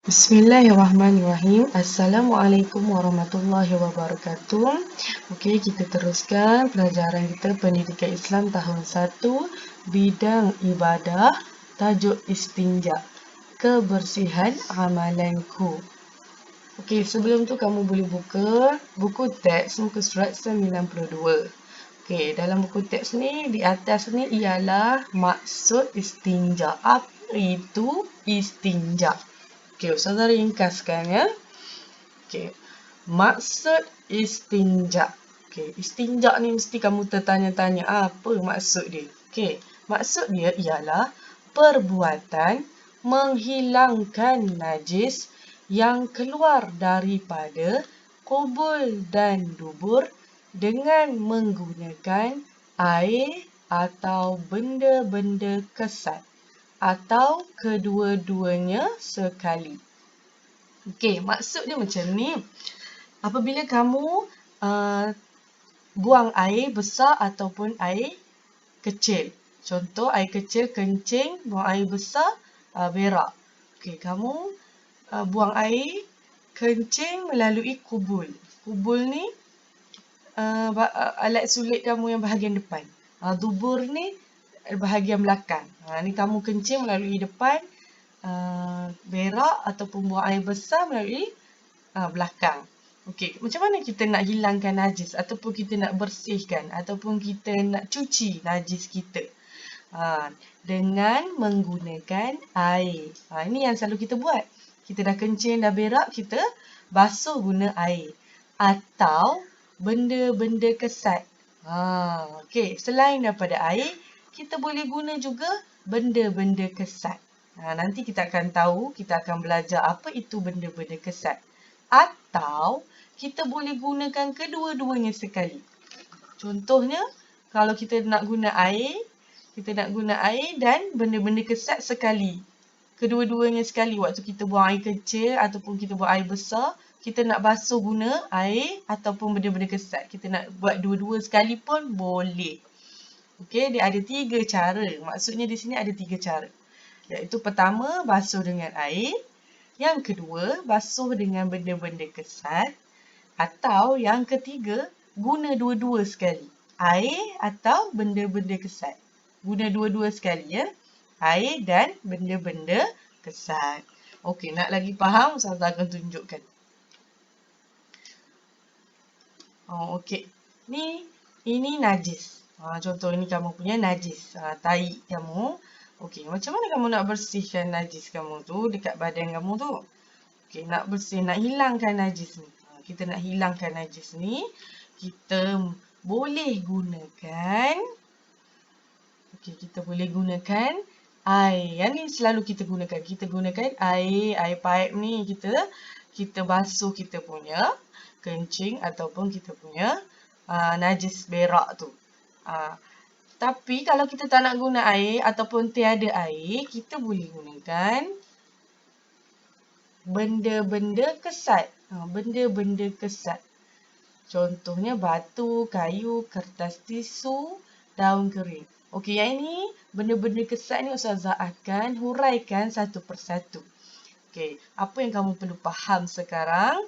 Bismillahirrahmanirrahim. Assalamualaikum warahmatullahi wabarakatuh. Okey, kita teruskan pelajaran kita Pendidikan Islam tahun 1, bidang ibadah, tajuk istinja. Kebersihan amalanku. Okey, sebelum tu kamu boleh buka buku teks muka surat 92. Okey, dalam buku teks ni di atas ni ialah maksud istinja. Apa itu istinja? Okey, Ustazah ringkaskan ya. Okey. Maksud istinja. Okey, istinja ni mesti kamu tertanya-tanya apa maksud dia. Okey, maksud dia ialah perbuatan menghilangkan najis yang keluar daripada kubul dan dubur dengan menggunakan air atau benda-benda kesat atau kedua-duanya sekali. Okey, maksud dia macam ni. Apabila kamu buang air besar ataupun air kecil. Contoh, air kecil kencing, buang air besar berak. Okey, kamu buang air kencing melalui kubul. Kubul ni alat sulit kamu yang bahagian depan. Dubur ni bahagian belakang. Ni kamu kencing melalui depan, berak ataupun buang air besar melalui belakang. Okey, macam mana kita nak hilangkan najis ataupun kita nak bersihkan ataupun kita nak cuci najis kita? Dengan menggunakan air. Ini yang selalu kita buat. Kita dah kencing, dah berak, kita basuh guna air. Atau benda-benda kesat. Okey, selain daripada air, kita boleh guna juga benda-benda kesat. Nanti kita akan tahu, kita akan belajar apa itu benda-benda kesat. Atau kita boleh gunakan kedua-duanya sekali. Contohnya, kalau kita nak guna air, dan benda-benda kesat sekali. Kedua-duanya sekali. Waktu kita buang air kecil ataupun kita buang air besar, kita nak basuh guna air ataupun benda-benda kesat. Kita nak buat dua-dua sekali pun boleh. Okey, dia ada 3 cara. Maksudnya di sini ada 3 cara. Iaitu pertama, basuh dengan air. Yang kedua, basuh dengan benda-benda kesat. Atau yang ketiga, guna dua-dua sekali. Air atau benda-benda kesat. Guna dua-dua sekali ya. Air dan benda-benda kesat. Okey, nak lagi faham? Ustazah akan tunjukkan. Okey. Ini najis. Contoh ini kamu punya najis. Tai kamu. Okey, macam mana kamu nak bersihkan najis kamu tu dekat badan kamu tu? Okey, nak hilangkan najis ni. Kita nak hilangkan najis ni, kita boleh gunakan air. Yang ni selalu kita gunakan. Kita gunakan air paip ni kita basuh kita punya kencing ataupun kita punya najis berak tu. Tapi kalau kita tak nak guna air ataupun tiada air, kita boleh gunakan benda-benda kesat. Benda-benda kesat. Contohnya batu, kayu, kertas tisu, daun kering. Okey, yang ini benda-benda kesat ni Ustazah akan huraikan satu persatu. Okey, apa yang kamu perlu faham sekarang?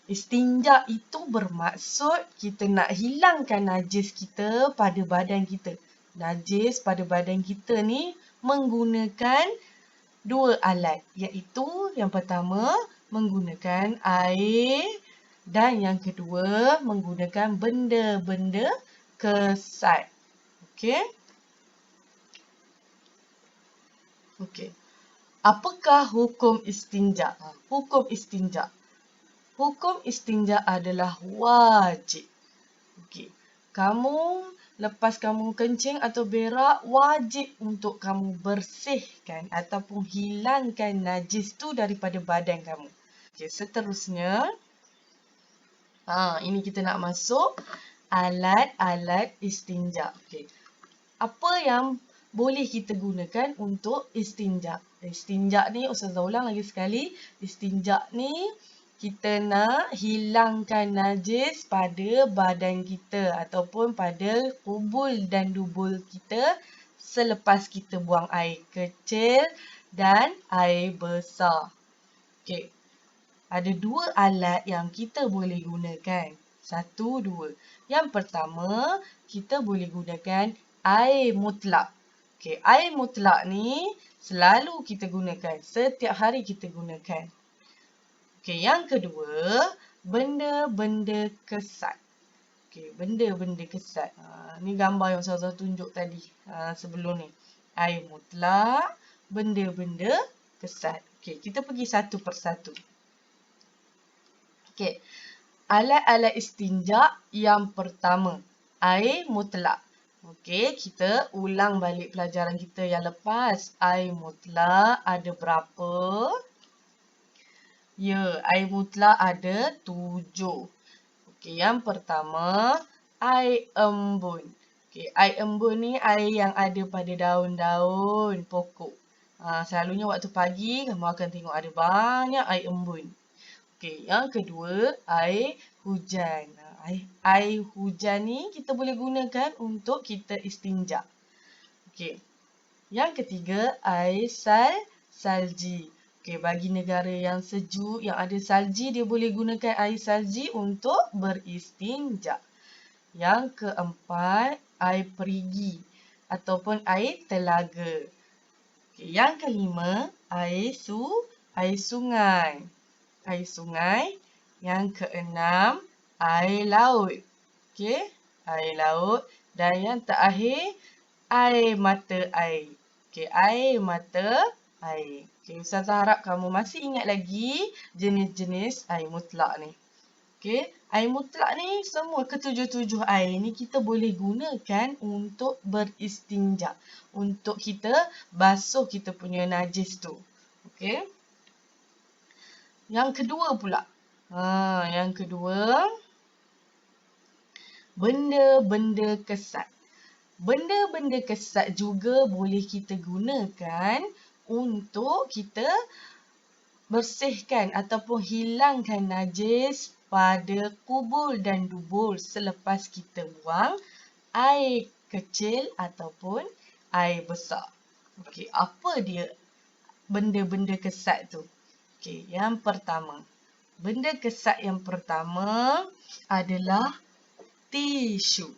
Istinja itu bermaksud kita nak hilangkan najis kita pada badan kita. Najis pada badan kita ni menggunakan 2 alat. Iaitu yang pertama menggunakan air dan yang kedua menggunakan benda-benda kesat. Okey? Okey. Apakah hukum istinja? Hukum istinja. Hukum istinja adalah wajib. Okey. Lepas kamu kencing atau berak, wajib untuk kamu bersihkan ataupun hilangkan najis tu daripada badan kamu. Okey, seterusnya, ini kita nak masuk alat-alat istinja. Okey. Apa yang boleh kita gunakan untuk istinja? Istinja ni, Ustazah ulang lagi sekali. Istinja ni kita nak hilangkan najis pada badan kita ataupun pada kubul dan dubul kita selepas kita buang air kecil dan air besar. Okey. Ada dua alat yang kita boleh gunakan. Satu, dua. Yang pertama, kita boleh gunakan air mutlak. Okey, air mutlak ni selalu kita gunakan. Setiap hari kita gunakan. Okey, yang kedua, benda-benda kesat. Okey, benda-benda kesat. Ni gambar yang Ustazah tunjuk tadi sebelum ni. Air mutlak, benda-benda kesat. Okey, kita pergi satu persatu. Okey, alat-alat istinja yang pertama, air mutlak. Okey, kita ulang balik pelajaran kita yang lepas. Air mutlak ada berapa? Ya, air mutlak ada 7. Okey, yang pertama, air embun. Okey, air embun ni air yang ada pada daun-daun pokok. Selalunya waktu pagi, kamu akan tengok ada banyak air embun. Okey, yang kedua, air hujan. Air hujan ni kita boleh gunakan untuk kita istinja. Okey. Yang ketiga, air salji. Okey, bagi negara yang sejuk, yang ada salji, dia boleh gunakan air salji untuk beristinja. Yang keempat, air perigi ataupun air telaga. Okey, yang kelima, air sungai. Air sungai. Yang keenam, air laut. Okey, air laut. Dan yang terakhir, air mata air. Okey, air mata air. Okey, Ustazah harap kamu masih ingat lagi jenis-jenis air mutlak ni. Okey, air mutlak ni semua ketujuh-tujuh air ni kita boleh gunakan untuk beristinja. Untuk kita basuh kita punya najis tu. Okey. Yang kedua pula. Yang kedua, benda-benda kesat. Benda-benda kesat juga boleh kita gunakan untuk kita bersihkan ataupun hilangkan najis pada kubul dan dubul selepas kita buang air kecil ataupun air besar. Okey, apa dia benda-benda kesat tu? Okey, yang pertama. Benda kesat yang pertama adalah tisu.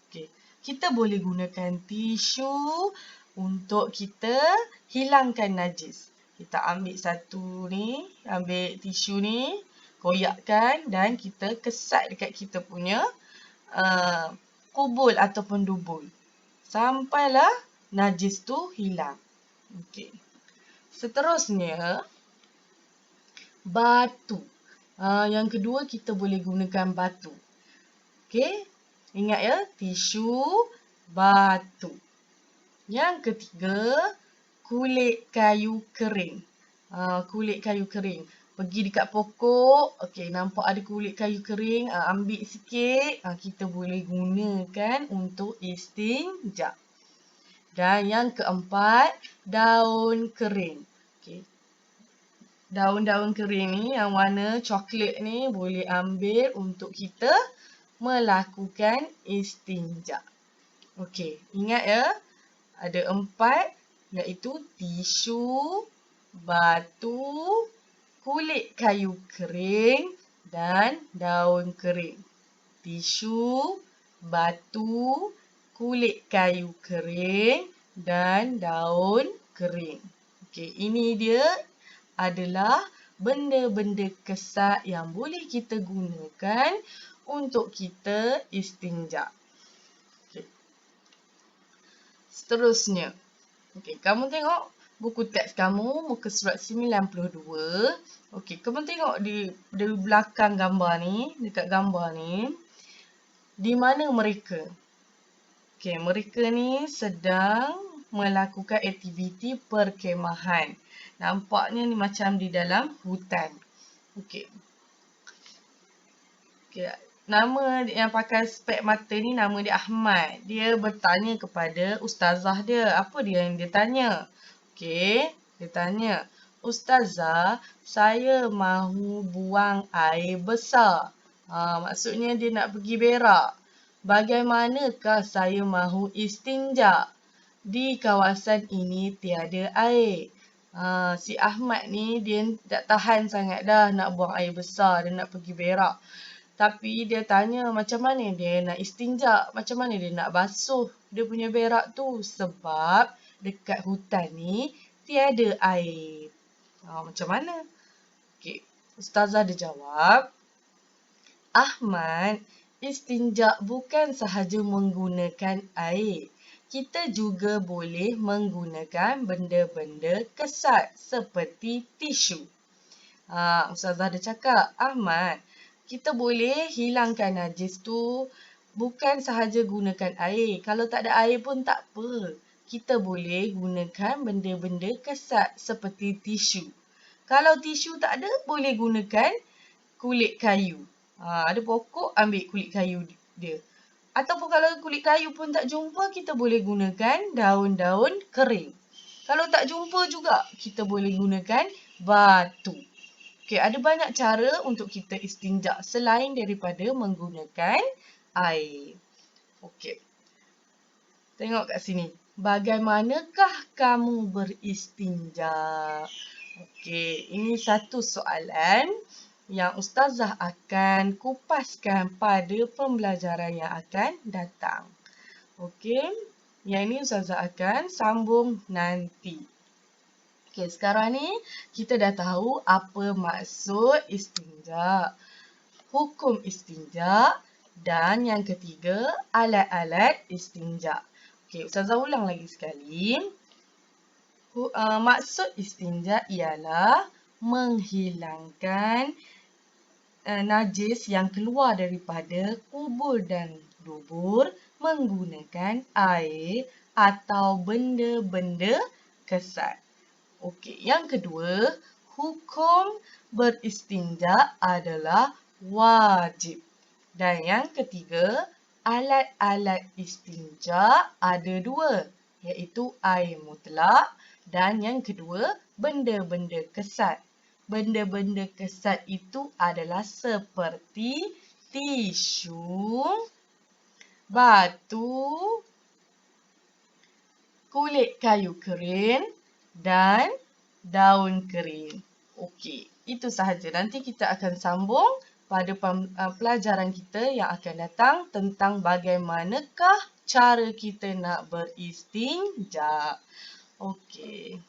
Okey, kita boleh gunakan tisu untuk kita hilangkan najis. Kita ambil satu ni, ambil tisu ni, koyakkan dan kita kesat dekat kita punya kubul ataupun dubul. Sampailah najis tu hilang. Okey. Seterusnya, batu. Yang kedua, kita boleh gunakan batu. Okey. Ingat ya, tisu, batu. Yang ketiga, kulit kayu kering. Kulit kayu kering. Pergi dekat pokok, okey, nampak ada kulit kayu kering, ambil sikit, kita boleh gunakan untuk istinja. Dan yang keempat, daun kering. Okey. Daun-daun kering ni yang warna coklat ni boleh ambil untuk kita melakukan istinja. Okey, ingat ya. Ada 4 iaitu tisu, batu, kulit kayu kering dan daun kering. Tisu, batu, kulit kayu kering dan daun kering. Okey, ini dia adalah benda-benda kesat yang boleh kita gunakan untuk kita istinja. Okay. Seterusnya. Okay, kamu tengok buku teks kamu, muka surat 92. Okay, kamu tengok di belakang gambar ni, dekat gambar ni, di mana mereka? Okay, mereka ni sedang melakukan aktiviti perkemahan. Nampaknya ni macam di dalam hutan. Okey. Okey. Nama yang pakai spek mata ni nama dia Ahmad. Dia bertanya kepada ustazah dia. Apa dia yang dia tanya? Okey. Dia tanya, "Ustazah, saya mahu buang air besar." Maksudnya dia nak pergi berak. Bagaimanakah saya mahu istinja? Di kawasan ini tiada air. Si Ahmad ni dia tak tahan sangat dah nak buang air besar, dia nak pergi berak. Tapi dia tanya macam mana dia nak istinja, macam mana dia nak basuh dia punya berak tu. Sebab dekat hutan ni tiada air. Macam mana? Okay. Ustazah dia jawab, Ahmad, istinja bukan sahaja menggunakan air. Kita juga boleh menggunakan benda-benda kesat seperti tisu. Ustazah dia cakap, Ahmad, kita boleh hilangkan najis tu bukan sahaja gunakan air. Kalau tak ada air pun tak apa. Kita boleh gunakan benda-benda kesat seperti tisu. Kalau tisu tak ada, boleh gunakan kulit kayu. Ada pokok, ambil kulit kayu dia. Ataupun kalau kulit kayu pun tak jumpa, kita boleh gunakan daun-daun kering. Kalau tak jumpa juga, kita boleh gunakan batu. Okay, ada banyak cara untuk kita istinja selain daripada menggunakan air. Okay. Tengok kat sini. Bagaimanakah kamu beristinja? Okay, ini satu soalan yang Ustazah akan kupaskan pada pembelajaran yang akan datang. Okey, yang ini Ustazah akan sambung nanti. Okey, sekarang ni kita dah tahu apa maksud istinja, hukum istinja dan yang ketiga alat-alat istinja. Okey, Ustazah ulang lagi sekali. Maksud istinja ialah menghilangkan najis yang keluar daripada kubur dan dubur menggunakan air atau benda-benda kesat. Okey, yang kedua, hukum beristinja adalah wajib. Dan yang ketiga, alat-alat istinja ada dua, iaitu air mutlak dan yang kedua, benda-benda kesat. Benda-benda kesat itu adalah seperti tisu, batu, kulit kayu kering dan daun kering. Okey, itu sahaja. Nanti kita akan sambung pada pelajaran kita yang akan datang tentang bagaimanakah cara kita nak beristinja. Okey.